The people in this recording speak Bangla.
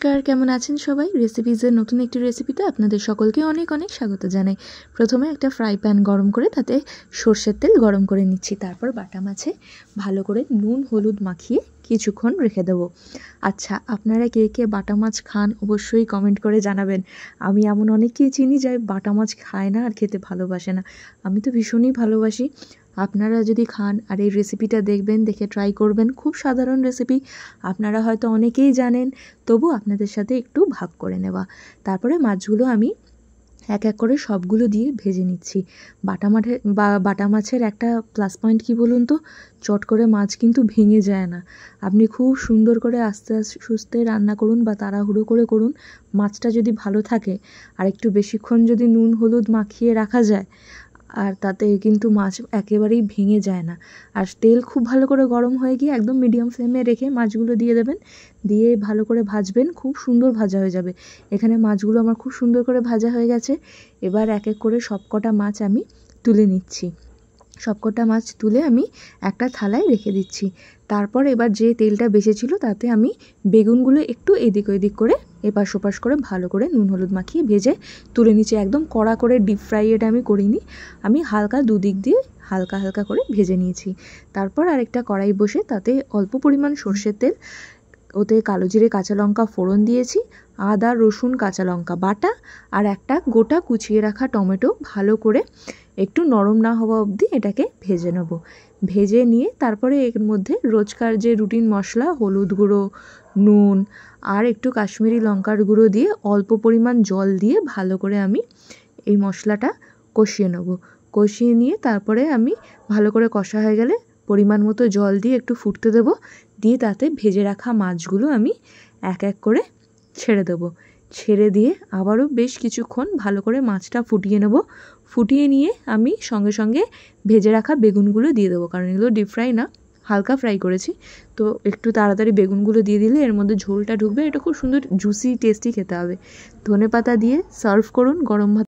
নমস্কার, কেমন আছেন সবাই? রেসিপিজের নতুন একটি রেসিপিতে আপনাদের সকলকে অনেক অনেক স্বাগত জানাই। প্রথমে একটা ফ্রাই প্যান গরম করে তাতে সর্ষের তেল গরম করে নিচ্ছি। তারপর বাটা মাছে ভালো করে নুন হলুদ মাখিয়ে কিছুক্ষণ রেখে দেবো। আচ্ছা, আপনারা কে কে বাটা মাছ খান অবশ্যই কমেন্ট করে জানাবেন। আমি এমন অনেককেই চিনি যাই বাটা মাছ খায় না আর খেতে ভালোবাসে না। আমি তো ভীষণই ভালোবাসি। আপনারা যদি খান আর এই রেসিপিটা দেখবেন, দেখে ট্রাই করবেন। খুব সাধারণ রেসিপি, আপনারা হয়তো অনেকেই জানেন, তবু আপনাদের সাথে একটু ভাগ করে নেওয়া। তারপরে মাছগুলো আমি এক এক করে সবগুলো দিয়ে ভেজে নিচ্ছি। বাটা মাছের একটা প্লাস পয়েন্ট কী বলুন তো, চট করে মাছ কিন্তু ভেঙে যায় না। আপনি খুব সুন্দর করে আস্তে সুস্তে রান্না করুন বা তাড়াহুড়ো করে করুন, মাছটা যদি ভালো থাকে আর একটু বেশিক্ষণ যদি নুন হলুদ মাখিয়ে রাখা যায়, আর তাতে কিন্তু মাছ একেবারেই ভেঙে যায় না। আর তেল খুব ভালো করে গরম হয়ে গিয়ে একদম মিডিয়াম ফ্লেমে রেখে মাছগুলো দিয়ে দেবেন, দিয়ে ভালো করে ভাজবেন। খুব সুন্দর ভাজা হয়ে যাবে। এখানে মাছগুলো আমার খুব সুন্দর করে ভাজা হয়ে গেছে। এবার এক এক করে সবকটা মাছ আমি তুলে নিচ্ছি। সবকটা মাছ তুলে আমি একটা থালায় রেখে দিচ্ছি। তারপর এবার যে তেলটা বেঁচেছিল তাতে আমি বেগুনগুলো একটু এদিক ওদিক করে এপাশ ওপাশ করে ভালো করে নুন হলুদ মাখিয়ে ভেজে তুলে নিচ্ছি। একদম কড়া করে ডিপ ফ্রাই এটা আমি করিনি, আমি হালকা দুদিক দিয়ে হালকা হালকা করে ভেজে নিয়েছি। তারপর আরেকটা কড়াই বসে তাতে অল্প পরিমাণ সর্ষের তেল, ওতে কালো জিরে কাঁচা লঙ্কা ফোড়ন দিয়েছি, আদা রসুন কাঁচা লঙ্কা বাটা আর একটা গোটা কুচিয়ে রাখা টমেটো ভালো করে একটু নরম না হওয়া অবধি এটাকে ভেজে নেব। ভেজে নিয়ে তারপরে এর মধ্যে রোজকার যে রুটিন মশলা হলুদ গুঁড়ো, নুন আর একটু কাশ্মীরি লঙ্কার গুঁড়ো দিয়ে অল্প পরিমাণ জল দিয়ে ভালো করে আমি এই মশলাটা কষিয়ে নেব। কষিয়ে নিয়ে তারপরে আমি ভালো করে কষা হয়ে গেলে পরিমাণ মতো জল দিয়ে একটু ফুটতে দেব। দিয়ে তাতে ভেজে রাখা মাছগুলো আমি এক এক করে ছেড়ে দেবো। ছেড়ে দিয়ে আবারও বেশ কিছুক্ষণ ভালো করে মাছটা ফুটিয়ে নেব। ফুটিয়ে নিয়ে আমি সঙ্গে সঙ্গে ভেজে রাখা বেগুনগুলো দিয়ে দেবো, কারণ এগুলো ডিপ ফ্রাই না, হালকা ফ্রাই করেছি। তো একটু তাড়াতাড়ি বেগুনগুলো দিয়ে দিলে এর মধ্যে ঝোলটা ঢুকবে, এটা খুব সুন্দর জুসি টেস্টি খেতে হবে। ধনেপাতা দিয়ে সার্ভ করুন গরম ভাত।